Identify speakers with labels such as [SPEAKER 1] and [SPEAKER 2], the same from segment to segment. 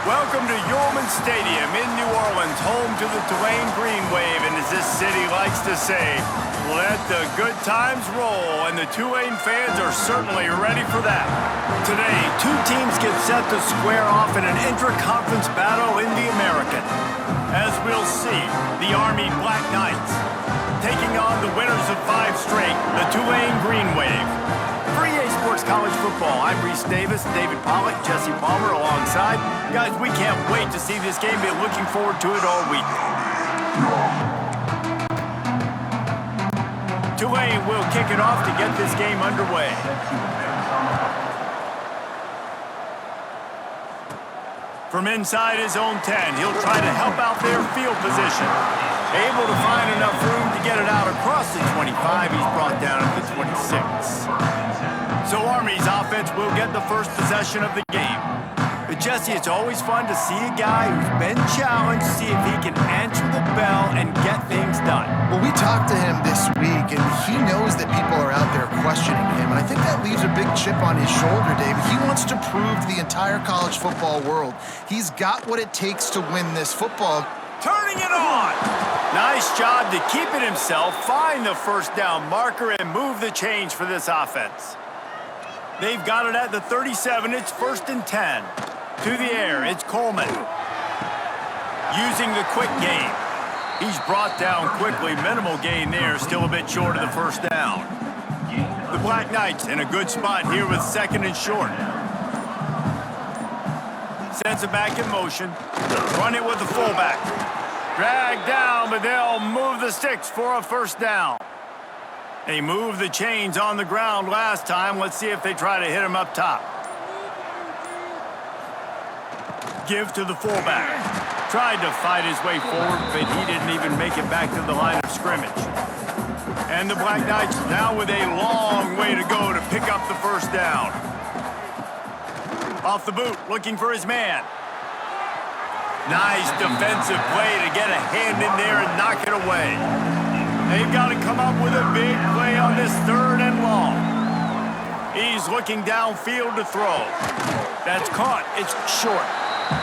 [SPEAKER 1] Welcome to Yulman Stadium in New Orleans, home to the Tulane Green Wave, and as this city likes to say, let the good times roll, and the Tulane fans are certainly ready for that. Today, two teams get set to square off in an intra-conference battle in the American. As we'll see, the Army Black Knights taking on the winners of 5 straight, the Tulane Green Wave. For EA Sports College Football, I'm Reese Davis, David Pollock, Jesse Palmer alongside. Guys, we can't wait to see this game. We're looking forward to it all week. Tulane will kick it off to get this game underway. From inside his own 10, he'll try to help out their field position. Able to find enough room to get it out across the 25. He's brought down at the 26. So Army's offense will get the first possession of the game. But Jesse, it's always fun to see a guy who's been challenged, see if he can answer the bell and get things done.
[SPEAKER 2] Well, we talked to him this week, and he knows that people are out there questioning him, and I think that leaves a big chip on his shoulder, David. He wants to prove to the entire college football world he's got what it takes to win this football.
[SPEAKER 1] Turning it on! Nice job to keep it himself, find the first down marker, and move the change for this offense. They've got it at the 37. It's 1st and 10. To the air, it's Coleman. Using the quick game. He's brought down quickly. Minimal gain there, still a bit short of the first down. The Black Knights in a good spot here with 2nd and short. Sends it back in motion. Run it with the fullback. Drag down, but they'll move the sticks for a first down. They moved the chains on the ground last time. Let's see if they try to hit him up top. Give to the fullback. Tried to fight his way forward, but he didn't even make it back to the line of scrimmage. And the Black Knights now with a long way to go to pick up the first down. Off the boot, looking for his man. Nice defensive play to get a hand in there and knock it away. They've got to come up with a big play on this 3rd and long. He's looking downfield to throw. That's caught. It's short.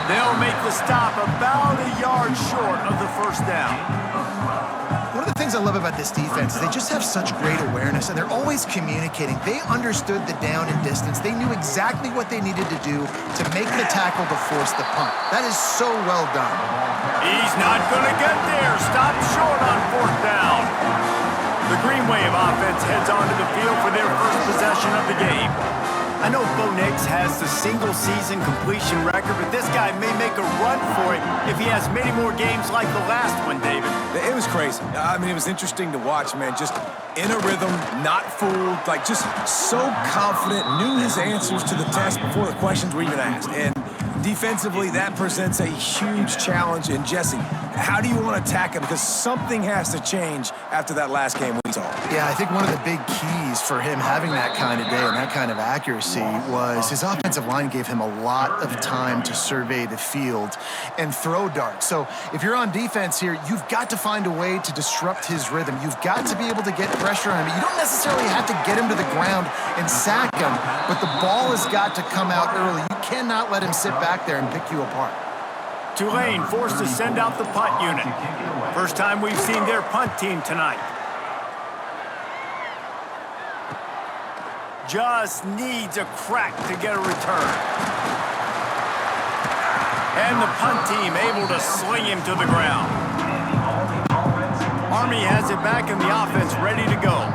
[SPEAKER 1] They'll make the stop about a yard short of the first down.
[SPEAKER 2] One of the things I love about this defense is they just have such great awareness, and they're always communicating. They understood the down and distance. They knew exactly what they needed to do to make the tackle to force the punt. That is so well done.
[SPEAKER 1] He's not going to get there. Stop short on 4th down. The Green Wave offense heads onto the field for their first possession of the game. I know Bo Nix has the single-season completion record, but this guy may make a run for it if he has many more games like the last one, David.
[SPEAKER 3] It was crazy. I mean, it was interesting to watch, man. Just in a rhythm, not fooled, like just so confident, knew his answers to the test before the questions were even asked. And defensively, that presents a huge challenge. And Jesse, how do you want to attack him? Because something has to change after that last game we saw.
[SPEAKER 2] Yeah, I think one of the big keys for him having that kind of day and that kind of accuracy was his offensive line gave him a lot of time to survey the field and throw darts. So if you're on defense here, you've got to find a way to disrupt his rhythm. You've got to be able to get pressure on him. You don't necessarily have to get him to the ground and sack him, but the ball has got to come out early. You cannot let him sit back there and pick you apart.
[SPEAKER 1] Tulane forced to send out the punt unit. First time we've seen their punt team tonight. Just needs a crack to get a return. And the punt team able to sling him to the ground. Army has it back in the offense, ready to go.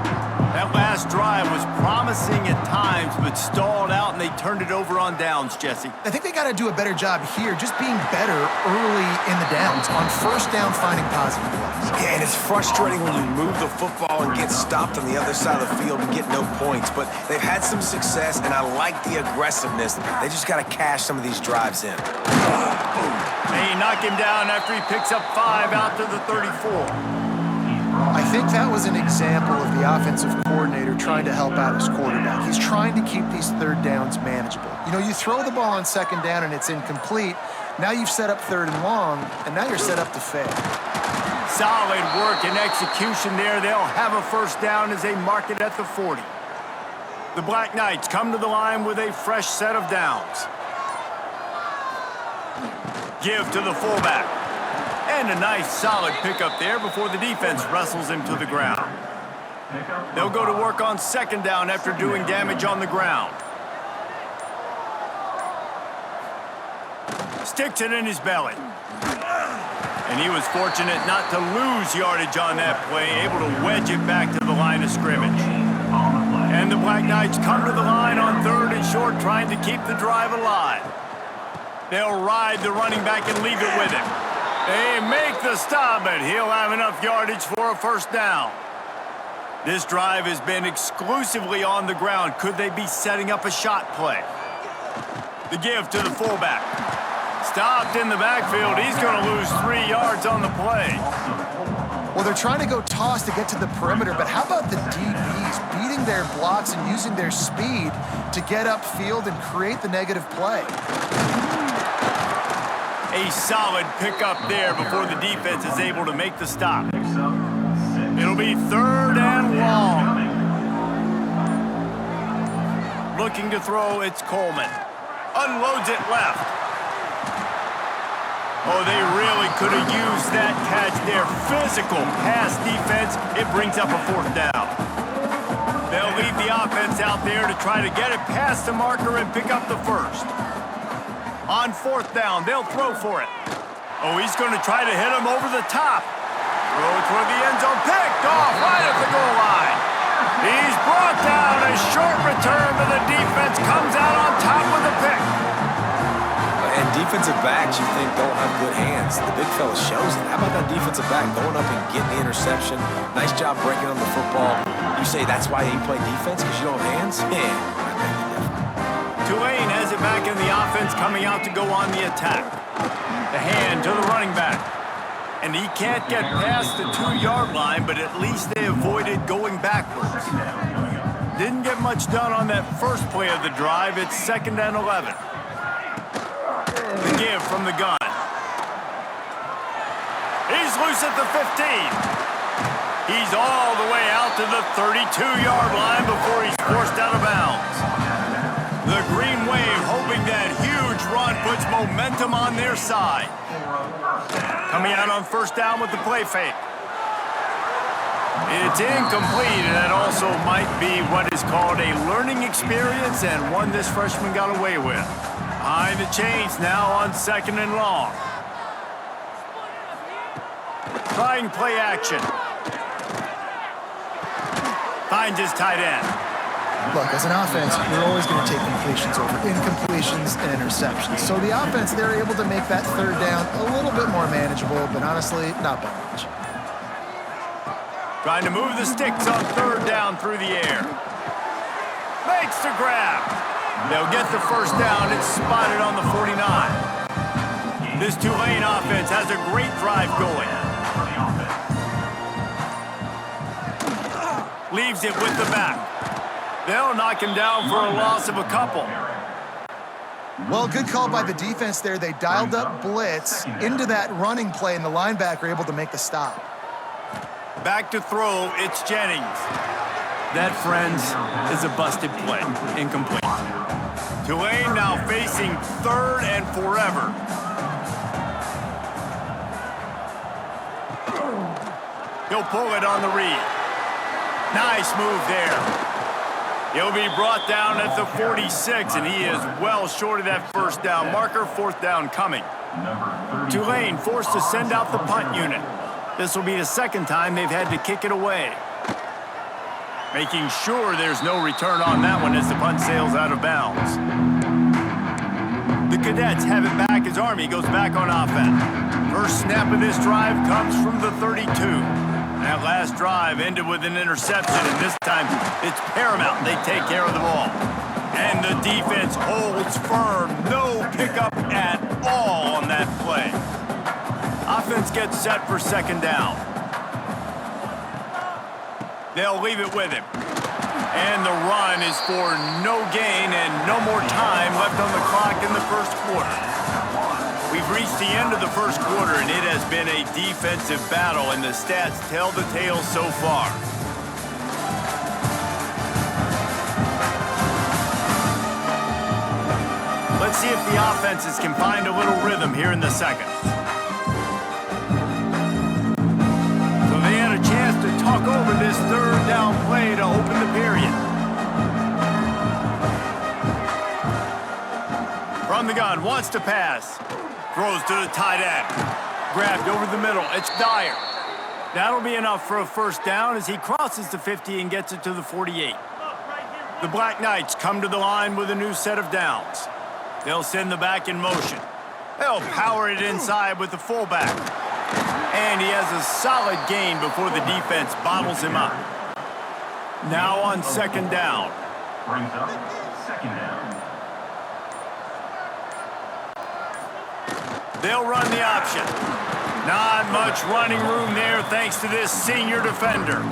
[SPEAKER 1] That last drive was promising at times, but stalled out, and they turned it over on downs, Jesse.
[SPEAKER 2] I think they got to do a better job here, just being better early in the downs. On first down, finding positive plays.
[SPEAKER 3] Yeah, and it's frustrating when you move the football and get stopped on the other side of the field and get no points. But they've had some success, and I like the aggressiveness. They just got to cash some of these drives in.
[SPEAKER 1] They knock him down after he picks up 5 out to the 34.
[SPEAKER 2] I think that was an example of the offensive coordinator trying to help out his quarterback. He's trying to keep these 3rd downs manageable. You know, you throw the ball on 2nd down and it's incomplete. Now you've set up 3rd and long, and now you're set up to fail.
[SPEAKER 1] Solid work and execution there. They'll have a first down as they mark it at the 40. The Black Knights come to the line with a fresh set of downs. Give to the fullback. And a nice solid pickup there before the defense wrestles him to the ground. They'll go to work on second down after doing damage on the ground. Sticks it in his belly. And he was fortunate not to lose yardage on that play, able to wedge it back to the line of scrimmage. And the Black Knights come to the line on third and short, trying to keep the drive alive. They'll ride the running back and leave it with him. They make the stop, but he'll have enough yardage for a first down. This drive has been exclusively on the ground. Could they be setting up a shot play? The give to the fullback. Stopped in the backfield. He's going to lose 3 yards on the play.
[SPEAKER 2] Well, they're trying to go toss to get to the perimeter, but how about the DBs beating their blocks and using their speed to get upfield and create the negative play?
[SPEAKER 1] A solid pickup there before the defense is able to make the stop. It'll be third and long. Looking to throw, it's Coleman. Unloads it left. Oh, they really could have used that catch there. Physical pass defense. It brings up a fourth down. They'll leave the offense out there to try to get it past the marker and pick up the first. On fourth down, they'll throw for it. Oh, he's going to try to hit him over the top. Throw toward the end zone. Picked off right at the goal line. He's brought down. A short return, but the defense comes out on top with a pick.
[SPEAKER 3] And defensive backs, you think, don't have good hands. The big fella shows it. How about that defensive back going up and getting the interception? Nice job breaking on the football. You say that's why you play defense, because you don't have hands? Yeah, I think different.
[SPEAKER 1] Tulane has it back in the offense, coming out to go on the attack. The hand to the running back. And he can't get past the 2-yard line, but at least they avoided going backwards. Didn't get much done on that first play of the drive. It's 2nd and 11. The give from the gun. He's loose at the 15. He's all the way out to the 32-yard line before he's forced out of bounds. The Green Wave hoping that huge run puts momentum on their side. Coming out on first down with the play fake. It's incomplete, and that also might be what is called a learning experience, and one this freshman got away with. Behind the chains now on 2nd and long. Trying play action. Finds his tight end.
[SPEAKER 2] Look, as an offense, you're always going to take completions over incompletions and interceptions. So the offense, they're able to make that third down a little bit more manageable, but honestly, not by much.
[SPEAKER 1] Trying to move the sticks on third down through the air. Makes the grab. They'll get the first down. It's spotted on the 49. This Tulane offense has a great drive going. Leaves it with the back. They'll knock him down for a loss of a couple.
[SPEAKER 2] Well, good call by the defense there. They dialed up blitz into that running play, and the linebacker able to make the stop.
[SPEAKER 1] Back to throw, it's Jennings. That, friends, is a busted play. Incomplete. Tulane now facing third and forever. He'll pull it on the read. Nice move there. He'll be brought down at the 46, and he is well short of that first down marker. Fourth down coming. Tulane forced to send out the punt unit. This will be the second time they've had to kick it away. Making sure there's no return on that one as the punt sails out of bounds. The Cadets have it back as Army goes back on offense. First snap of this drive comes from the 32. That last drive ended with an interception, and this time it's paramount they take care of the ball. And the defense holds firm. No pickup at all on that play. Offense gets set for second down. They'll leave it with him. And the run is for no gain and no more time left on the clock in the first quarter. We've reached the end of the first quarter, and it has been a defensive battle, and the stats tell the tale so far. Let's see if the offenses can find a little rhythm here in the second. So they had a chance to talk over this third down play to open the period. From the gun, wants to pass. Throws to the tight end. Grabbed over the middle. It's Dyer. That'll be enough for a first down as he crosses the 50 and gets it to the 48. The Black Knights come to the line with a new set of downs. They'll send the back in motion. They'll power it inside with the fullback. And he has a solid gain before the defense bottles him up. Now on second down.
[SPEAKER 4] Brings up second down.
[SPEAKER 1] They'll run the option. Not much running room there thanks to this senior defender.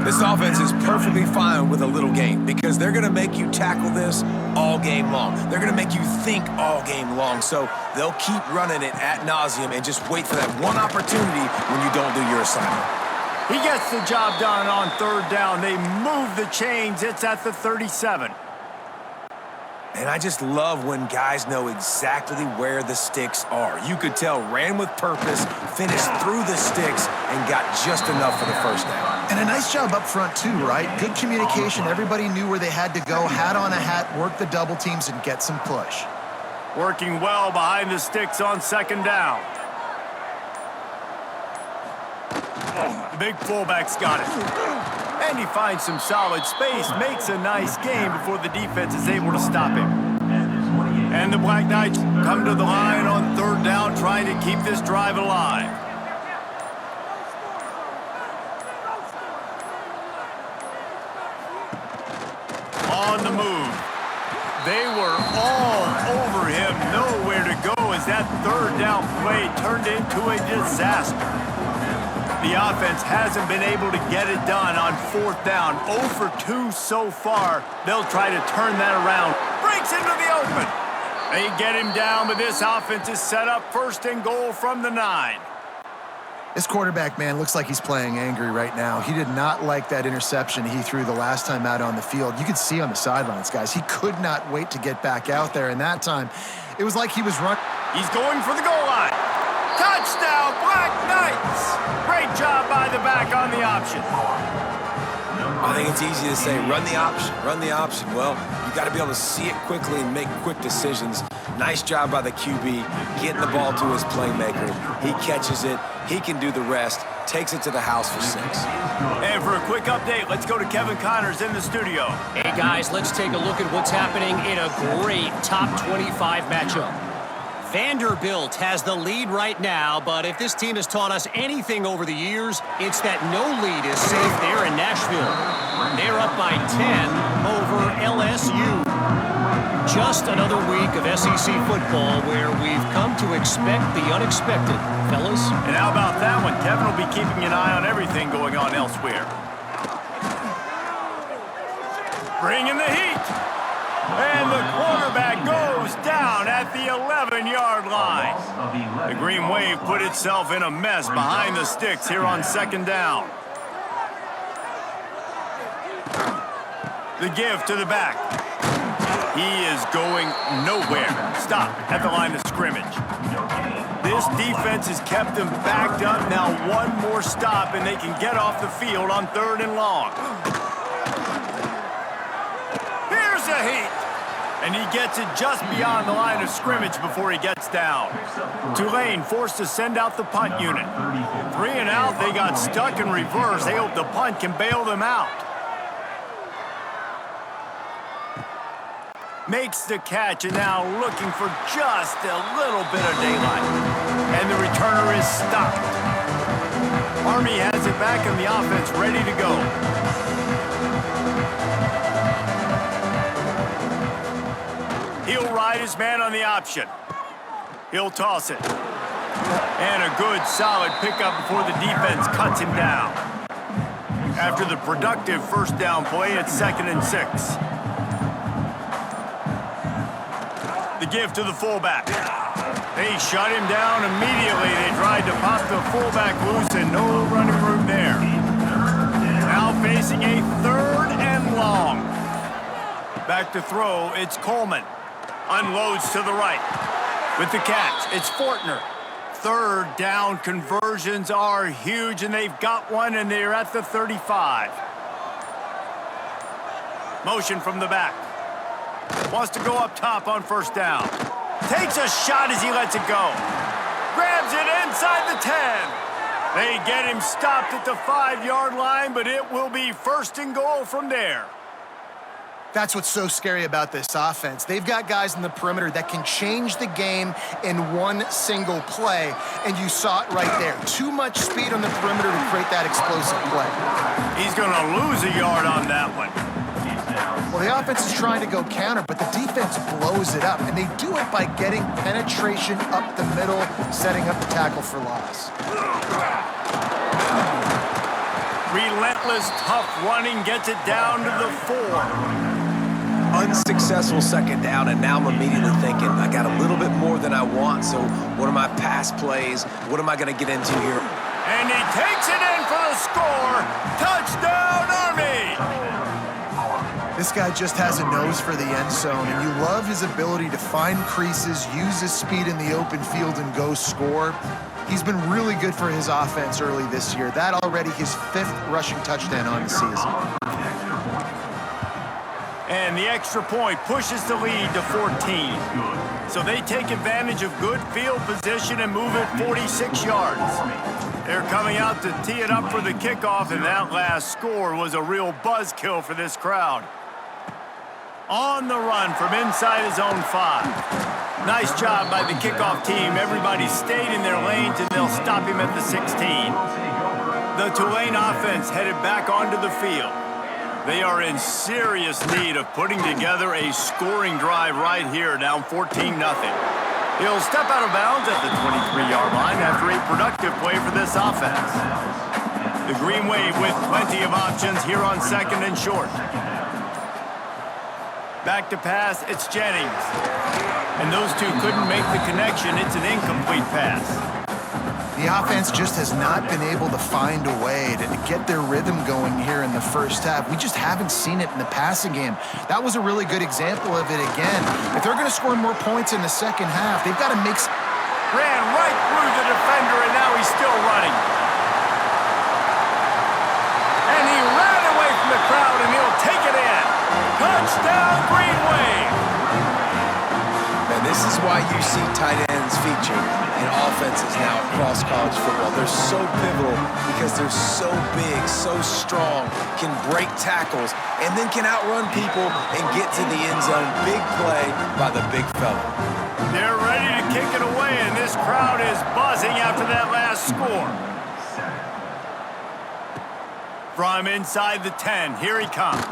[SPEAKER 3] This offense is perfectly fine with a little game because they're going to make you tackle this all game long. They're going to make you think all game long. So they'll keep running it ad nauseum and just wait for that one opportunity when you don't do your assignment.
[SPEAKER 1] He gets the job done on third down. They move the chains. It's at the 37.
[SPEAKER 3] And I just love when guys know exactly where the sticks are. You could tell ran with purpose, finished through the sticks, and got just enough for the first down.
[SPEAKER 2] And a nice job up front, too, right? Good communication. Everybody knew where they had to go, hat on a hat, work the double teams, and get some push.
[SPEAKER 1] Working well behind the sticks on second down. The big fullback's got it. And he finds some solid space, makes a nice game before the defense is able to stop him. And the Black Knights come to the line on third down, trying to keep this drive alive. On the move. They were all over him, nowhere to go as that third down play turned into a disaster. The offense hasn't been able to get it done on fourth down. 0 for 2 so far. They'll try to turn that around. Breaks into the open. They get him down, but this offense is set up first and goal from the 9.
[SPEAKER 2] This quarterback, man, looks like he's playing angry right now. He did not like that interception he threw the last time out on the field. You could see on the sidelines, guys. He could not wait to get back out there, and that time, it was like he was running.
[SPEAKER 1] He's going for the goal line. Touchdown, Black Knights! Great job by the back on the option.
[SPEAKER 3] I think it's easy to say, run the option, run the option. Well, you got to be able to see it quickly and make quick decisions. Nice job by the QB, getting the ball to his playmaker. He catches it. He can do the rest. Takes it to the house for 6.
[SPEAKER 1] And for a quick update, let's go to Kevin Connors in the studio.
[SPEAKER 5] Hey, guys, let's take a look at what's happening in a great top 25 matchup. Vanderbilt has the lead right now, but if this team has taught us anything over the years, it's that no lead is safe there in Nashville. They're up by 10 over LSU. Just another week of SEC football where we've come to expect the unexpected, fellas.
[SPEAKER 1] And how about that one? Kevin will be keeping an eye on everything going on elsewhere. Bringing the heat. And the quarterback goes down at the 11-yard line. The Green Wave put itself in a mess behind the sticks here on second down. The give to the back. He is going nowhere. Stop at the line of scrimmage. This defense has kept them backed up. Now one more stop and they can get off the field on third and long. Here's a heat. And he gets it just beyond the line of scrimmage before he gets down. Tulane forced to send out the punt unit. 3 and out, they got stuck in reverse. They hope the punt can bail them out. Makes the catch and now looking for just a little bit of daylight. And the returner is stopped. Army has it back and the offense ready to go. He'll ride his man on the option. He'll toss it. And a good, solid pickup before the defense cuts him down. After the productive first down play, it's 2nd and 6. The give to the fullback. They shut him down immediately. They tried to pop the fullback loose and no running room there. Now facing a 3rd and long. Back to throw, it's Coleman. Unloads to the right. With the catch, it's Fortner. Third down conversions are huge, and they've got one, and they're at the 35. Motion from the back. Wants to go up top on first down. Takes a shot as he lets it go. Grabs it inside the 10. They get him stopped at the 5-yard line, but it will be first and goal from there.
[SPEAKER 2] That's what's so scary about this offense. They've got guys in the perimeter that can change the game in one single play, and you saw it right there. Too much speed on the perimeter to create that explosive play.
[SPEAKER 1] He's going to lose a yard on that one.
[SPEAKER 2] Well, the offense is trying to go counter, but the defense blows it up, and they do it by getting penetration up the middle, setting up the tackle for loss.
[SPEAKER 1] Relentless, tough running gets it down to the 4.
[SPEAKER 3] Unsuccessful second down, and now I'm immediately thinking, I got a little bit more than I want, so what are my pass plays? What am I going to get into here?
[SPEAKER 1] And he takes it in for the score. Touchdown, Army!
[SPEAKER 2] This guy just has a nose for the end zone, and you love his ability to find creases, use his speed in the open field, and go score. He's been really good for his offense early this year. That already his 5th rushing touchdown on the season.
[SPEAKER 1] And the extra point pushes the lead to 14. So they take advantage of good field position and move it 46 yards. They're coming out to tee it up for the kickoff, and that last score was a real buzzkill for this crowd. On the run from inside his own 5. Nice job by the kickoff team. Everybody stayed in their lanes, and they'll stop him at the 16. The Tulane offense headed back onto the field. They are in serious need of putting together a scoring drive right here, down 14-0. He'll step out of bounds at the 23-yard line after a productive play for this offense. The Green Wave with plenty of options here on second and short. Back to pass, it's Jennings. And those two couldn't make the connection. It's an incomplete pass.
[SPEAKER 2] The offense just has not been able to find a way to get their rhythm going here in the first half. We just haven't seen it in the passing game. That was a really good example of it again. If they're going to score more points in the second half, they've got to make...
[SPEAKER 1] Ran right through the defender, and now he's still running. And he ran away from the crowd, and he'll take it in. Touchdown, Green Wave!
[SPEAKER 3] Man, this is why you see tight ends featured in offenses now across college football. They're so pivotal because they're so big, so strong, can break tackles, and then can outrun people and get to the end zone. Big play by the big fella.
[SPEAKER 1] They're ready to kick it away, and this crowd is buzzing after that last score. From inside the 10, here he comes.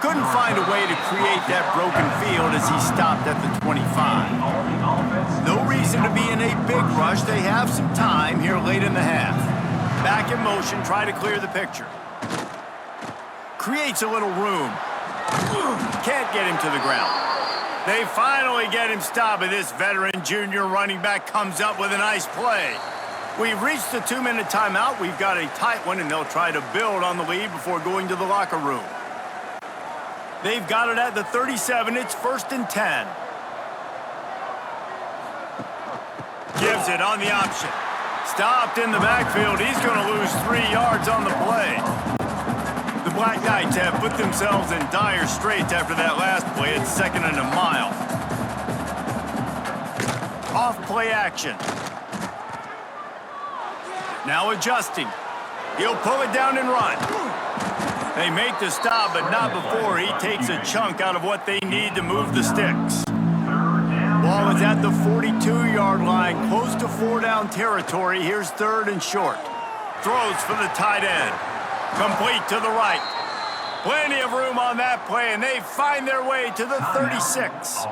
[SPEAKER 1] Couldn't find a way to create that broken field as he stopped at the 25. No reason to be in a big rush. They have some time here late in the half. Back in motion, try to clear the picture. Creates a little room. Can't get him to the ground. They finally get him stopped, and this veteran junior running back comes up with a nice play. We've reached the 2-minute timeout. We've got a tight one, and they'll try to build on the lead before going to the locker room. They've got it at the 37. It's 1st and 10. Gives it on the option. Stopped in the backfield. He's going to lose 3 yards on the play. The Black Knights have put themselves in dire straits after that last play. It's 2nd and a mile. Off play action. Now adjusting. He'll pull it down and run. They make the stop, but not before he takes a chunk out of what they need to move the sticks. Ball is at the 42-yard line, close to 4-down territory. Here's 3rd and short. Throws for the tight end. Complete to the right. Plenty of room on that play, and they find their way to the 36.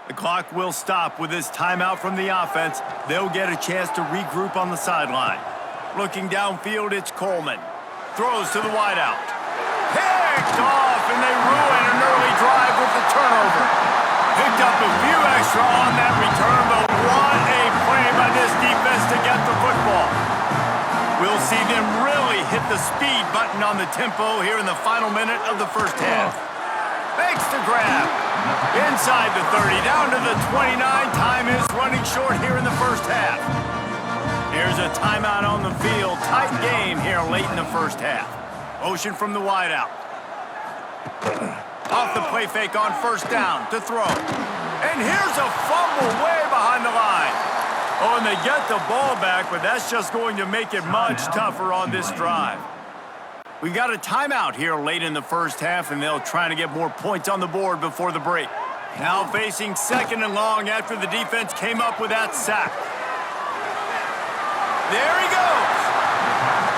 [SPEAKER 1] The clock will stop with this timeout from the offense. They'll get a chance to regroup on the sideline. Looking downfield, it's Coleman. Throws to the wideout. Picked off, and they ruin an early drive with the turnover. Picked up a few extra on that return, but what a play by this defense to get the football. We'll see them really hit the speed button on the tempo here in the final minute of the first half. Makes the grab. Inside the 30, down to the 29. Time is running short here in the first half. Here's a timeout on the field. Tight game here late in the first half. Motion from the wideout. Off the play fake on first down to throw. And here's a fumble way behind the line. Oh, and they get the ball back, but that's just going to make it much tougher on this drive. We've got a timeout here late in the first half, and they'll try to get more points on the board before the break. Now facing second and long after the defense came up with that sack. There he goes.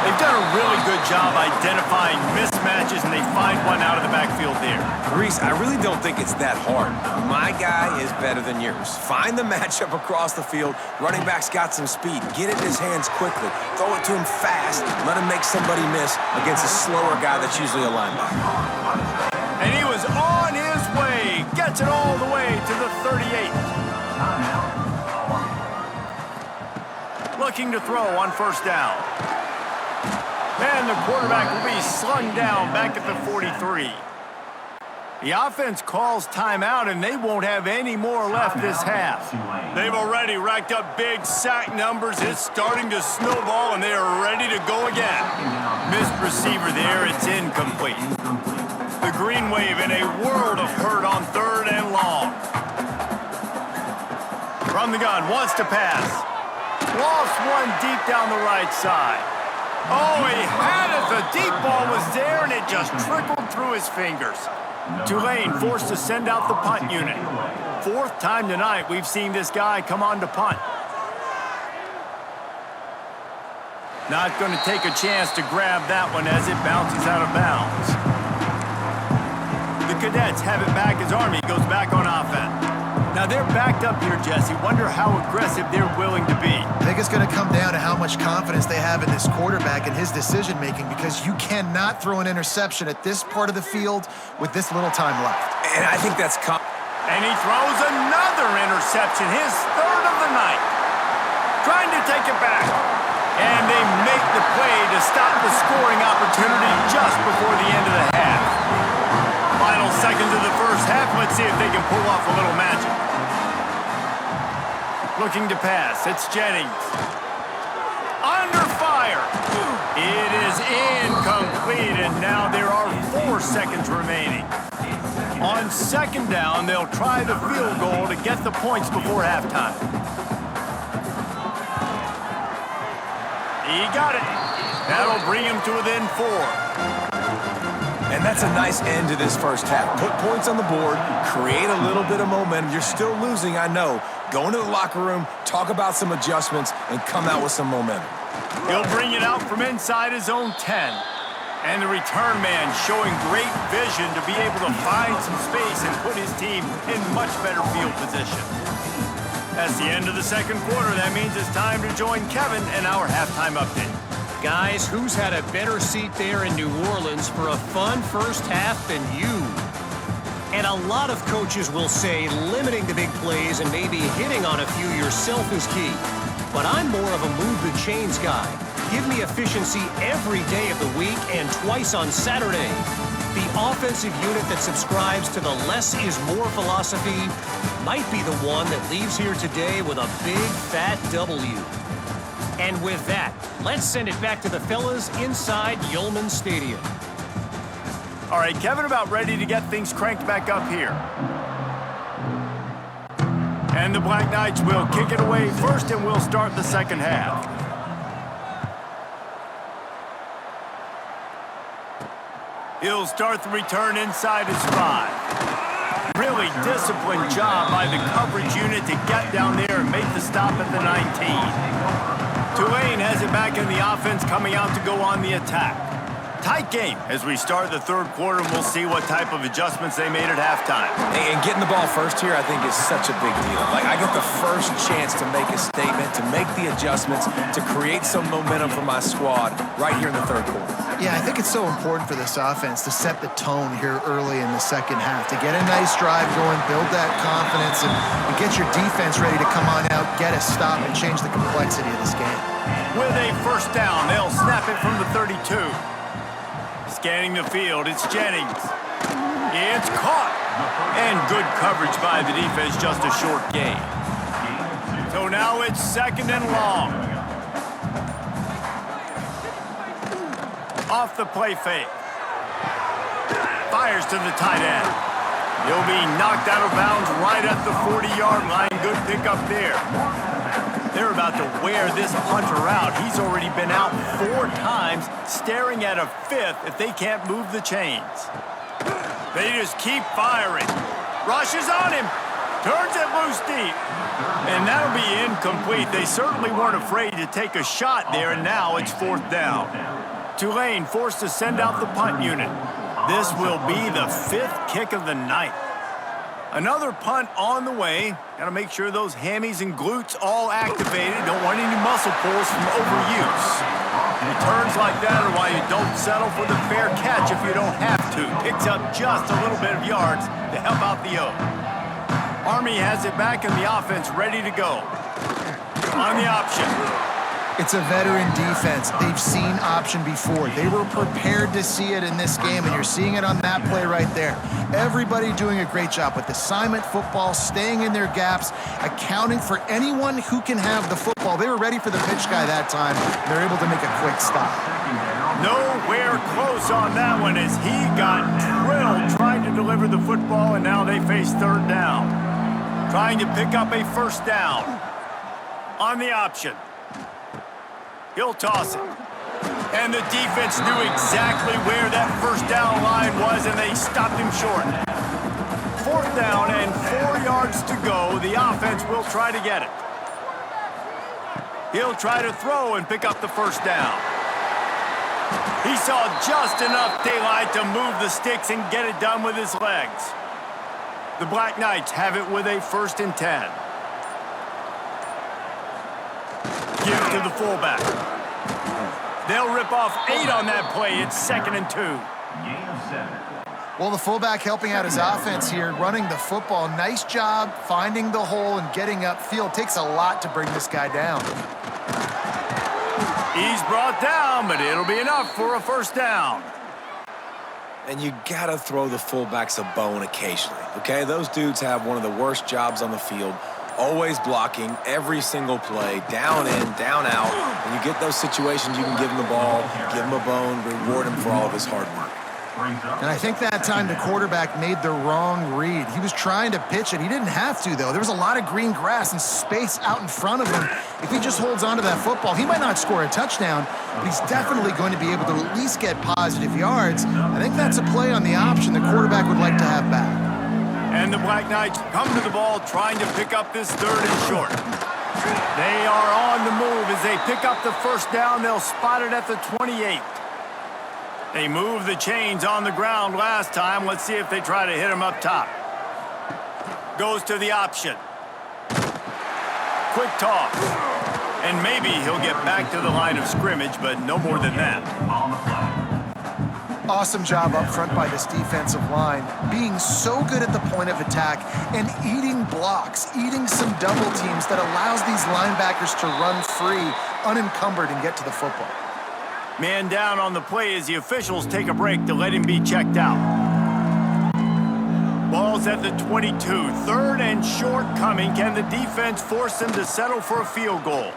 [SPEAKER 1] They've done a really good job identifying mismatches, and they find one out of the backfield there.
[SPEAKER 3] Reese, I really don't think it's that hard. My guy is better than yours. Find the matchup across the field. Running back's got some speed. Get it in his hands quickly. Throw it to him fast. Let him make somebody miss against a slower guy that's usually a linebacker.
[SPEAKER 1] And he was on his way. Gets it all the way to the 38. Looking to throw on first down. And the quarterback will be slung down back at the 43. The offense calls timeout, and they won't have any more left this half. They've already racked up big sack numbers. It's starting to snowball, and they are ready to go again. Missed receiver there. It's incomplete. The Green Wave in a world of hurt on third and long. From the gun, wants to pass. Lost one deep down the right side. Oh, he had it. The deep ball was there, and it just trickled through his fingers. Tulane forced to send out the punt unit. Fourth time tonight we've seen this guy come on to punt. Not going to take a chance to grab that one as it bounces out of bounds. The Cadets have it back as Army goes back on offense. Now they're backed up here, Jesse. Wonder how aggressive they're willing to be.
[SPEAKER 2] I think it's going to come down to how much confidence they have in this quarterback and his decision-making, because you cannot throw an interception at this part of the field with this little time left.
[SPEAKER 3] And I think that's
[SPEAKER 1] And he throws another interception, his third of the night. Trying to take it back. And they make the play to stop the scoring opportunity just before the end of the half. Final seconds of the first half. Let's see if they can pull off a little magic. Looking to pass. It's Jennings. Under fire. It is incomplete, and now there are 4 seconds remaining. On second down, they'll try the field goal to get the points before halftime. He got it. That'll bring him to within 4.
[SPEAKER 3] And that's a nice end to this first half. Put points on the board, create a little bit of momentum. You're still losing, I know. Go into the locker room, talk about some adjustments, and come out with some momentum.
[SPEAKER 1] He'll bring it out from inside his own 10. And the return man showing great vision to be able to find some space and put his team in much better field position. That's the end of the second quarter. That means it's time to join Kevin in our halftime update.
[SPEAKER 5] Guys, who's had a better seat there in New Orleans for a fun first half than you? And a lot of coaches will say limiting the big plays and maybe hitting on a few yourself is key. But I'm more of a move the chains guy. Give me efficiency every day of the week and twice on Saturday. The offensive unit that subscribes to the less is more philosophy might be the one that leaves here today with a big fat W. And with that, let's send it back to the fellas inside Yulman Stadium.
[SPEAKER 1] All right, Kevin, about ready to get things cranked back up here. And the Black Knights will kick it away first, and we'll start the second half. He'll start the return inside his 5. Really disciplined job by the coverage unit to get down there and make the stop at the 19. Tulane has it back in the offense, coming out to go on the attack. Tight game as we start the third quarter, and we'll see what type of adjustments they made at halftime.
[SPEAKER 3] And getting the ball first here, I think, is such a big deal. Like, I get the first chance to make a statement, to make the adjustments, to create some momentum for my squad right here in the third quarter.
[SPEAKER 2] Yeah, I think it's so important for this offense to set the tone here early in the second half, to get a nice drive going, build that confidence, and get your defense ready to come on out, get a stop, and change the complexity of this game.
[SPEAKER 1] With a first down, they'll snap it from the 32. Scanning the field, it's Jennings. It's It's caught. And good coverage by the defense, just a short gain. So now it's 2nd and long. Off the play fake. Fires to the tight end. He'll be knocked out of bounds right at the 40-yard line. Good pickup there. They're about to wear this punter out. He's already been out 4 times, staring at a 5th if they can't move the chains. They just keep firing. Rushes on him. Turns it loose deep. And that'll be incomplete. They certainly weren't afraid to take a shot there, and now it's 4th down. Tulane forced to send out the punt unit. This will be the 5th kick of the night. Another punt on the way. Got to make sure those hammies and glutes all activated. Don't want any muscle pulls from overuse. Returns like that are why you don't settle for the fair catch if you don't have to. Picks up just a little bit of yards to help out the O. Army has it back in the offense, ready to go. On the option.
[SPEAKER 2] It's a veteran defense. They've seen option before. They were prepared to see it in this game, and you're seeing it on that play right there. Everybody doing a great job with assignment football, staying in their gaps, accounting for anyone who can have the football. They were ready for the pitch guy that time. They're able to make a quick stop.
[SPEAKER 1] Nowhere close on that one as he got drilled trying to deliver the football, and now they face 3rd down. Trying to pick up a 1st down. On the option. He'll toss it. And the defense knew exactly where that 1st down line was, and they stopped him short. 4th down and 4 yards to go. The offense will try to get it. He'll try to throw and pick up the 1st down. He saw just enough daylight to move the sticks and get it done with his legs. The Black Knights have it with a 1st and 10. Give it to the fullback. They'll rip off 8 on that play. It's 2nd and 2.
[SPEAKER 4] Gain of 7.
[SPEAKER 2] Well, the fullback helping out his offense here, running the football. Nice job finding the hole and getting upfield. Takes a lot to bring this guy down.
[SPEAKER 1] He's brought down, but it'll be enough for a 1st down.
[SPEAKER 3] And you gotta throw the fullbacks a bone occasionally, okay? Those dudes have one of the worst jobs on the field. Always blocking every single play, down in, down out. When you get those situations, you can give him the ball, give him a bone, reward him for all of his hard work.
[SPEAKER 2] And I think that time the quarterback made the wrong read. He was trying to pitch it. He didn't have to, though. There was a lot of green grass and space out in front of him. If he just holds on to that football, he might not score a touchdown, but he's definitely going to be able to at least get positive yards. I think that's a play on the option the quarterback would like to have back.
[SPEAKER 1] And the Black Knights come to the ball trying to pick up this 3rd and short. They are on the move as they pick up the 1st down. They'll spot it at the 28. They moved the chains on the ground last time. Let's see if they try to hit him up top. Goes to the option. Quick toss. And maybe he'll get back to the line of scrimmage, but no more than that.
[SPEAKER 4] On the play.
[SPEAKER 2] Awesome job up front by this defensive line, being so good at the point of attack and eating blocks, eating some double teams that allows these linebackers to run free, unencumbered, and get to the football.
[SPEAKER 1] Man down on the play as the officials take a break to let him be checked out. Ball's at the 22. 3rd and short coming. Can the defense force them to settle for a field goal?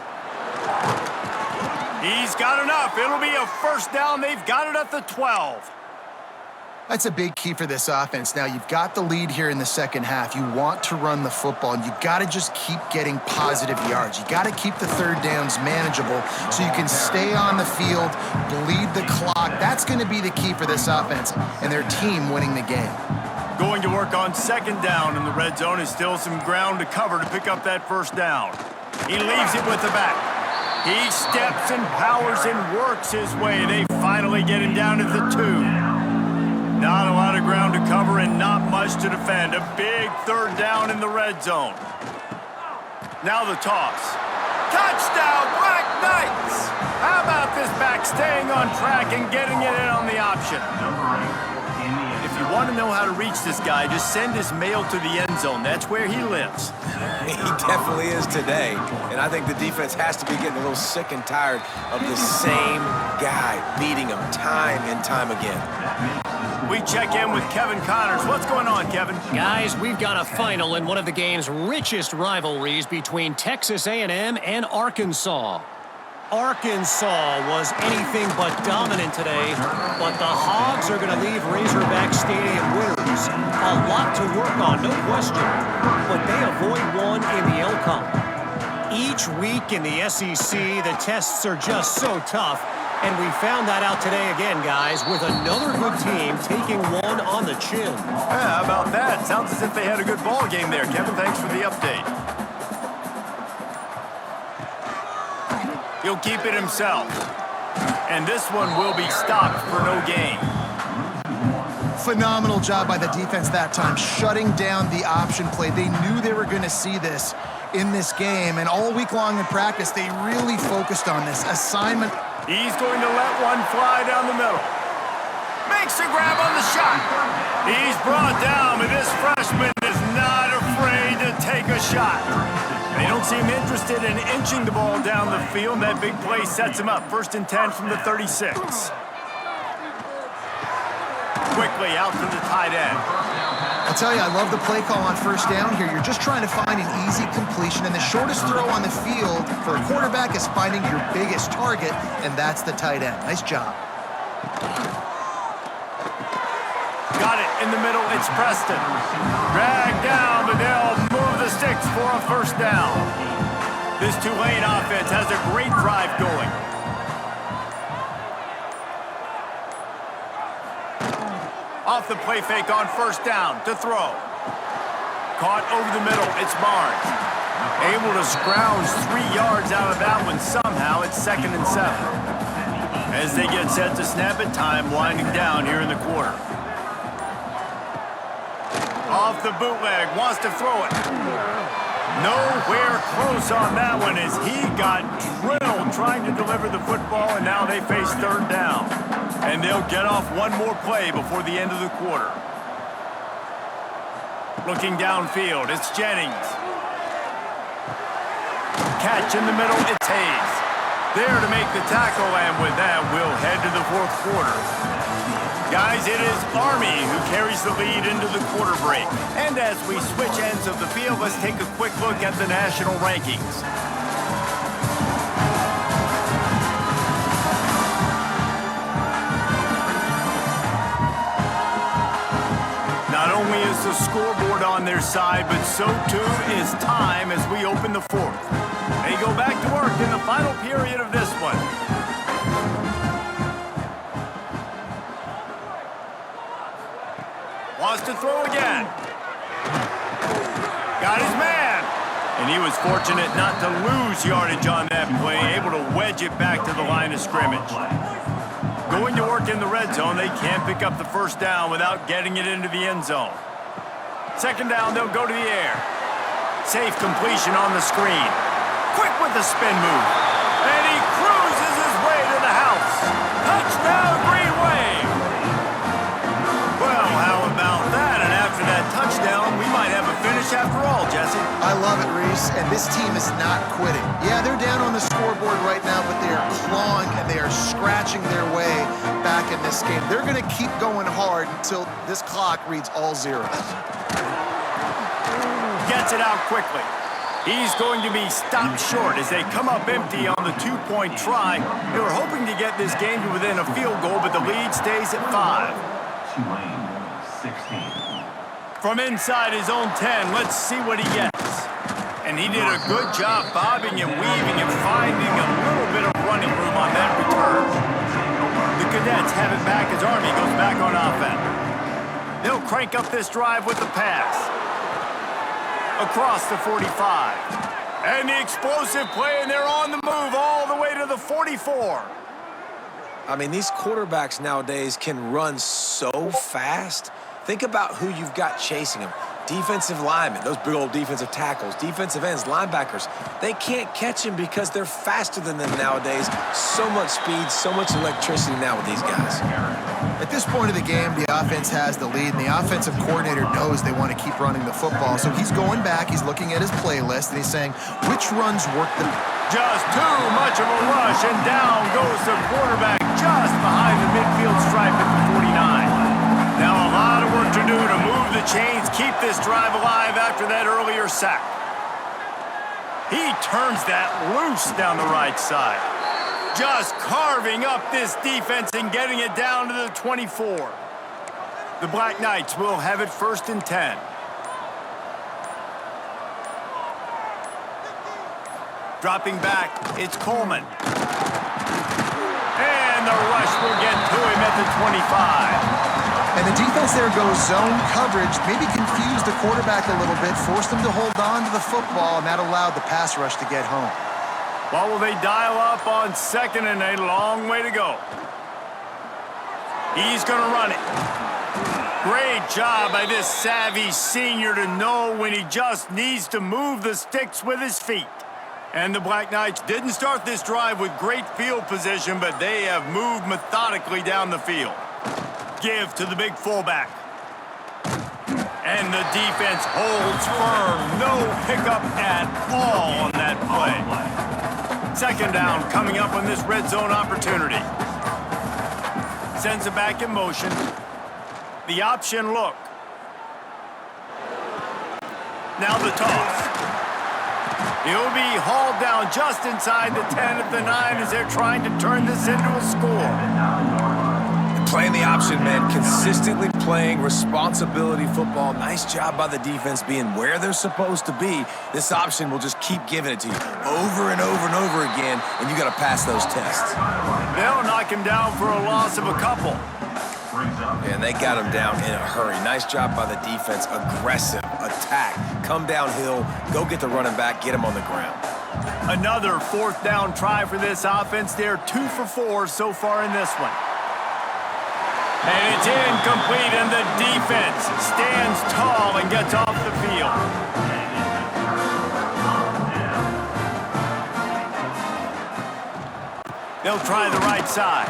[SPEAKER 1] He's got enough. It'll be a 1st down. They've got it at the 12.
[SPEAKER 2] That's a big key for this offense. Now, you've got the lead here in the 2nd half. You want to run the football, and you've got to just keep getting positive yards. You got to keep the 3rd downs manageable so you can stay on the field, bleed the clock. That's going to be the key for this offense and their team winning the game.
[SPEAKER 1] Going to work on 2nd down in the red zone. Is still some ground to cover to pick up that 1st down. He leaves it with the back. He steps and powers and works his way. They finally get him down at the 2. Not a lot of ground to cover and not much to defend. A big 3rd down in the red zone. Now the toss. Touchdown, Black Knights! How about this back staying on track and getting it in on the option? If you want to know how to reach this guy, just send his mail to the end zone. That's where he lives.
[SPEAKER 3] He definitely is today. And I think the defense has to be getting a little sick and tired of the same guy beating him time and time again.
[SPEAKER 1] We check in with Kevin Connors. What's going on, Kevin?
[SPEAKER 5] Guys, we've got a final in one of the game's richest rivalries between Texas A&M and Arkansas. Arkansas was anything but dominant today, but the Hogs are going to leave Razorback Stadium winners. A lot to work on, no question, but they avoid one in the LCON. Each week in the SEC, the tests are just so tough, and we found that out today again, guys, with another good team taking one on the chin.
[SPEAKER 1] Yeah, how about that? Sounds as if they had a good ball game there. Kevin, thanks for the update. He'll keep it himself. And this one will be stopped for no gain.
[SPEAKER 2] Phenomenal job by the defense that time, shutting down the option play. They knew they were going to see this in this game, and all week long in practice, they really focused on this assignment.
[SPEAKER 1] He's going to let one fly down the middle. Makes a grab on the shot. He's brought down, but this freshman is not afraid to take a shot. They don't seem interested in inching the ball down the field. That big play sets him up. 1st and 10 from the 36. Quickly out to the tight end.
[SPEAKER 2] I tell you, I love the play call on 1st down here. You're just trying to find an easy completion, and the shortest throw on the field for a quarterback is finding your biggest target, and that's the tight end. Nice job.
[SPEAKER 1] Got it in the middle. It's Preston. Dragged down, but they'll move the sticks for a 1st down. This Tulane offense has a great drive going. Off the play fake on 1st down to throw. Caught over the middle. It's Barnes. Able to scrounge 3 yards out of that one somehow. It's 2nd and 7. As they get set to snap it, time winding down here in the quarter. Off the bootleg, wants to throw it. Nowhere close on that one as he got drilled trying to deliver the football, and now they face 3rd down. And they'll get off one more play before the end of the quarter. Looking downfield, it's Jennings. Catch in the middle, it's Hayes. There to make the tackle, and with that, we'll head to the 4th quarter. Guys, it is Army who carries the lead into the quarter break. And as we switch ends of the field, let's take a quick look at the national rankings. Not only is the scoreboard on their side, but so too is time as we open the 4th. They go back to work in the final period of this one. Wants to throw again. Got his man. And he was fortunate not to lose yardage on that play, able to wedge it back to the line of scrimmage. Going to work in the red zone, they can't pick up the 1st down without getting it into the end zone. 2nd down, they'll go to the air. Safe completion on the screen. Quick with the spin move. And he cruises his way to the house. Touchdown, Green Wave. Well, how about that? And after that touchdown, we might have a finish after all, Jesse.
[SPEAKER 2] I love it, Reese, and this team is not quitting. Yeah, they're down on the scoreboard right now, but they are clawing and they are scratching their way back in this game. They're going to keep going hard until this clock reads all zeros.
[SPEAKER 1] Gets it out quickly. He's going to be stopped short as they come up empty on the 2-point try. They were hoping to get this game to within a field goal, but the lead stays at 5.
[SPEAKER 4] Tulane, 16.
[SPEAKER 1] From inside his own 10, let's see what he gets. And he did a good job bobbing and weaving and finding a little bit of running room on that return. The Cadets have it back as Army goes back on offense. They'll crank up this drive with the pass. Across the 45. And the explosive play, and they're on the move all the way to the 44.
[SPEAKER 3] I mean, these quarterbacks nowadays can run so fast. Think about who you've got chasing them. Defensive linemen, those big old defensive tackles, defensive ends, linebackers. They can't catch him because they're faster than them nowadays. So much speed, so much electricity now with these guys.
[SPEAKER 2] At this point of the game, the offense has the lead, and the offensive coordinator knows they want to keep running the football. So he's going back, he's looking at his playlist, and he's saying, which runs work the...
[SPEAKER 1] Just too much of a rush, and down goes the quarterback just behind the midfield stripe at the 49. do to move the chains, keep this drive alive after that earlier sack? He turns that loose down the right side. Just carving up this defense and getting it down to the 24. The Black Knights will have it 1st and 10. Dropping back, it's Coleman. And the rush will get to him at the 25.
[SPEAKER 2] And the defense there goes zone coverage, maybe confused the quarterback a little bit, forced him to hold on to the football, and that allowed the pass rush to get home.
[SPEAKER 1] What will they dial up on 2nd and a long way to go? He's going to run it. Great job by this savvy senior to know when he just needs to move the sticks with his feet. And the Black Knights didn't start this drive with great field position, but they have moved methodically down the field. Give to the big fullback. And the defense holds firm. No pickup at all on that play. 2nd down coming up on this red zone opportunity. Sends it back in motion. The option look. Now the toss. He'll be hauled down just inside the 10 at the 9 as they're trying to turn this into a score.
[SPEAKER 3] Playing the option, man. Consistently playing responsibility football. Nice job by the defense being where they're supposed to be. This option will just keep giving it to you over and over and over again, and you got to pass those tests.
[SPEAKER 1] They'll knock him down for a loss of a couple.
[SPEAKER 3] And they got him down in a hurry. Nice job by the defense. Aggressive attack. Come downhill. Go get the running back. Get him on the ground.
[SPEAKER 1] Another 4th down try for this offense. They're 2 for 4 so far in this one. And it's incomplete, and the defense stands tall and gets off the field. They'll try the right side.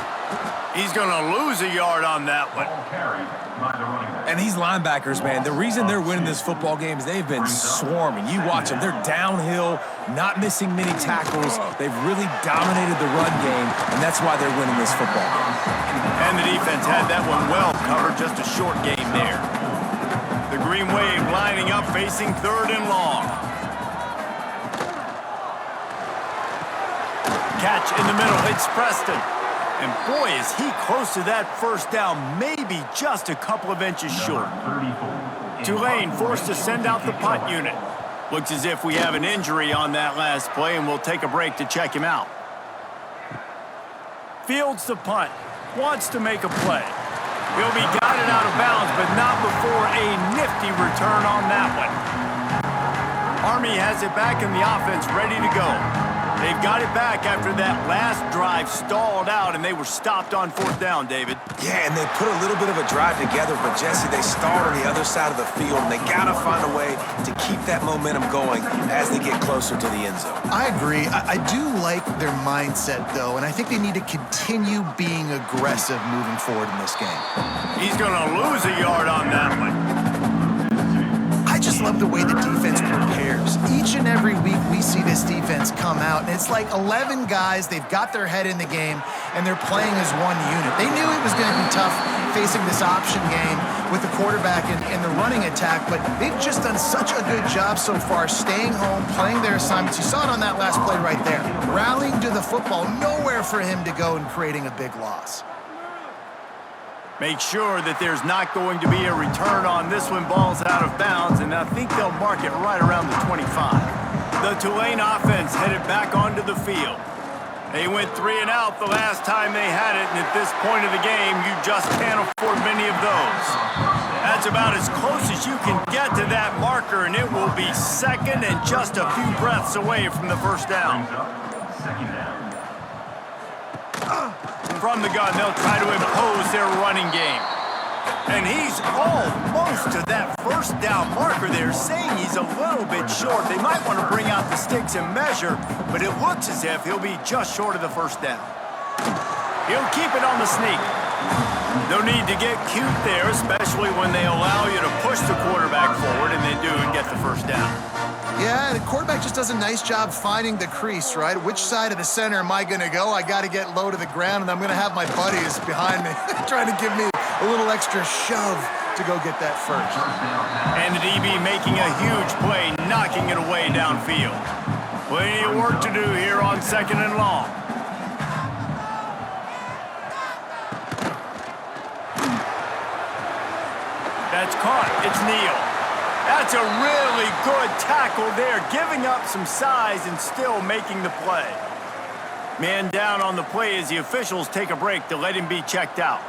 [SPEAKER 1] He's going to lose a yard on that one.
[SPEAKER 3] And these linebackers, man, the reason they're winning this football game is they've been swarming. You watch them. They're downhill, not missing many tackles. They've really dominated the run game, and that's why they're winning this football game.
[SPEAKER 1] And the defense had that one well covered, just a short game there. The Green Wave lining up, facing 3rd and long. Catch in the middle, it's Preston. And boy, is he close to that 1st down, maybe just a couple of inches short. Tulane forced to send out the punt unit. Looks as if we have an injury on that last play, and we'll take a break to check him out. Fields the punt, wants to make a play. He'll be guided out of bounds, but not before a nifty return on that one. Army has it back in the offense, ready to go. They've got it back after that last drive stalled out, and they were stopped on 4th down, David.
[SPEAKER 3] Yeah, and they put a little bit of a drive together, but, Jesse, they start on the other side of the field, and they got to find a way to keep that momentum going as they get closer to the end zone.
[SPEAKER 2] I agree. I do like their mindset, though, and I think they need to continue being aggressive moving forward in this game.
[SPEAKER 1] He's going to lose a yard on that one.
[SPEAKER 2] I just love the way the defense prepares. Each and every week we see this defense come out, and it's like 11 guys, they've got their head in the game, and they're playing as one unit. They knew it was going to be tough facing this option game with the quarterback and the running attack, but they've just done such a good job so far staying home, playing their assignments. You saw it on that last play right there. Rallying to the football, nowhere for him to go and creating a big loss.
[SPEAKER 1] Make sure that there's not going to be a return on this one. Ball's out of bounds, and I think they'll mark it right around the 25. The Tulane offense headed back onto the field. They went 3 and out the last time they had it, and at this point of the game, you just can't afford many of those. That's about as close as you can get to that marker, and it will be 2nd and just a few breaths away from the 1st down. From the gun, they'll try to impose their running game. And he's almost to that 1st down marker there, saying he's a little bit short. They might want to bring out the sticks and measure, but it looks as if he'll be just short of the 1st down. He'll keep it on the sneak. No need to get cute there, especially when they allow you to push the quarterback forward, and they do and get the 1st down.
[SPEAKER 2] Yeah, the quarterback just does a nice job finding the crease, right? Which side of the center am I going to go? I got to get low to the ground, and I'm going to have my buddies behind me trying to give me a little extra shove to go get that first.
[SPEAKER 1] And the DB making a huge play, knocking it away downfield. Plenty of work to do here on 2nd and long. That's caught. It's Neal. That's a really good tackle there, giving up some size and still making the play. Man down on the play as the officials take a break to let him be checked out.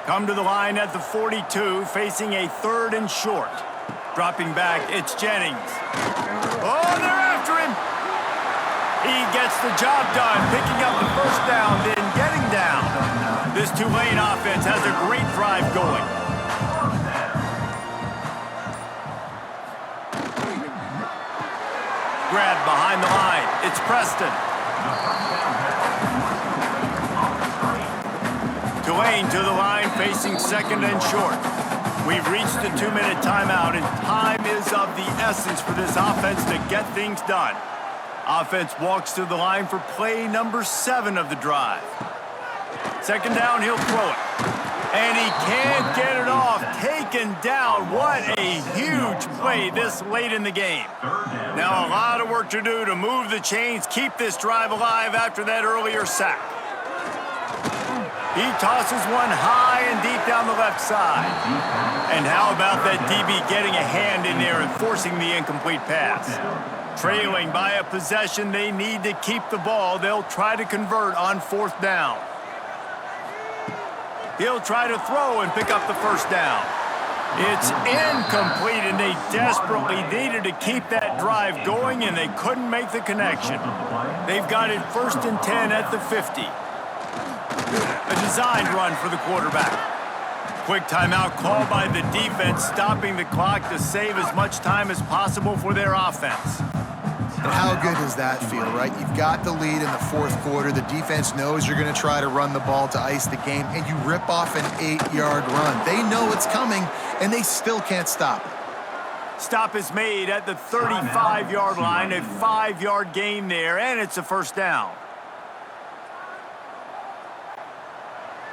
[SPEAKER 1] Come to the line at the 42, facing a 3rd and short. Dropping back, it's Jennings. Oh, they're after him. He gets the job done, picking up the first down, then getting down. This Tulane offense has a great drive going. Grab behind the line. It's Preston. Tulane to the line, facing 2nd and short. We've reached the 2-minute timeout, and time is of the essence for this offense to get things done. Offense walks to the line for play number 7 of the drive. 2nd down, he'll throw it. And he can't get it off. Taken down. What a huge play this late in the game. Now a lot of work to do to move the chains, keep this drive alive after that earlier sack. He tosses one high and deep down the left side. And how about that DB getting a hand in there and forcing the incomplete pass? Trailing by a possession, they need to keep the ball. They'll try to convert on 4th down. He'll try to throw and pick up the first down. It's incomplete, and they desperately needed to keep that drive going, and they couldn't make the connection. They've got it 1st and 10 at the 50. A designed run for the quarterback. Quick timeout called by the defense, stopping the clock to save as much time as possible for their offense.
[SPEAKER 2] And how good does that feel, right? You've got the lead in the 4th quarter. The defense knows you're going to try to run the ball to ice the game, and you rip off an 8-yard run. They know it's coming, and they still can't stop it.
[SPEAKER 1] Stop is made at the 35-yard line, a 5-yard gain there, and it's a first down.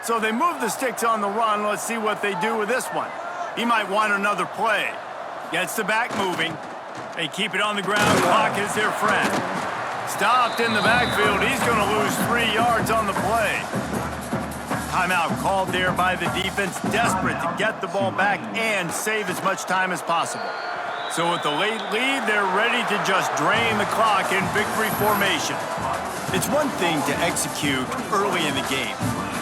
[SPEAKER 1] So they move the sticks on the run. Let's see what they do with this one. He might want another play. Gets the back moving. They keep it on the ground. Clock is their friend. Stopped in the backfield. He's going to lose 3 yards on the play. Timeout called there by the defense, desperate to get the ball back and save as much time as possible. So with the late lead, they're ready to just drain the clock in victory formation. It's one thing to execute early in the game.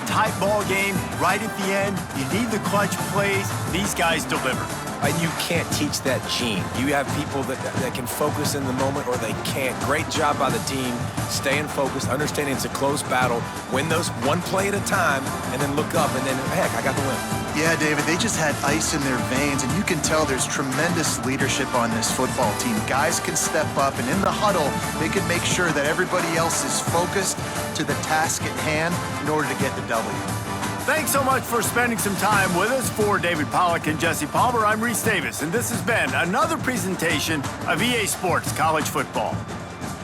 [SPEAKER 1] Tight ball game, right at the end, you need the clutch plays. These guys deliver.
[SPEAKER 3] And you can't teach that gene. You have people that can focus in the moment or they can't. Great job by the team, staying focused, understanding it's a close battle, win those one play at a time, and then look up, and then, heck, I got the win.
[SPEAKER 2] Yeah, David, they just had ice in their veins, and you can tell there's tremendous leadership on this football team. Guys can step up, and in the huddle, they can make sure that everybody else is focused to the task at hand in order to get the W.
[SPEAKER 1] Thanks so much for spending some time with us. For David Pollack and Jesse Palmer, I'm Reese Davis, and this has been another presentation of EA Sports College Football.